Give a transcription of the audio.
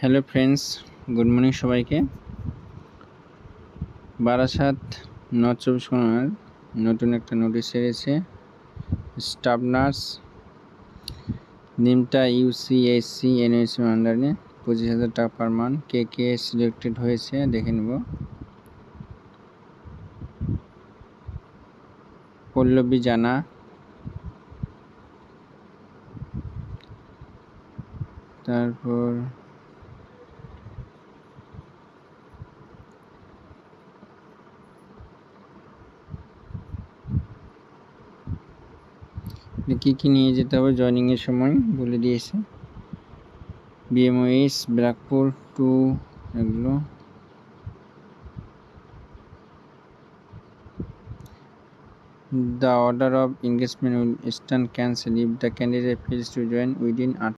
Hello friends, good morning সবাইকে। Barasat north চব্বিশ পরগনার নতুন একটা নোটিশ এসেছে। স্টাফ নার্স নিমতা ইউসিএসসি এনএসসি আন্ডারে 25,000 টাকা পার মান্থ। কে সিলেক্টেড হয়েছে দেখে নেব। পল্লবী জানা, তারপর কি নিয়ে যেতে হবে জয়নিংয়ের সময় বলে দিয়েছে। বিএমওএস ব্যারাকপুর 2 এগুলো। The order of engagement will stand cancelled if the candidate fails to join within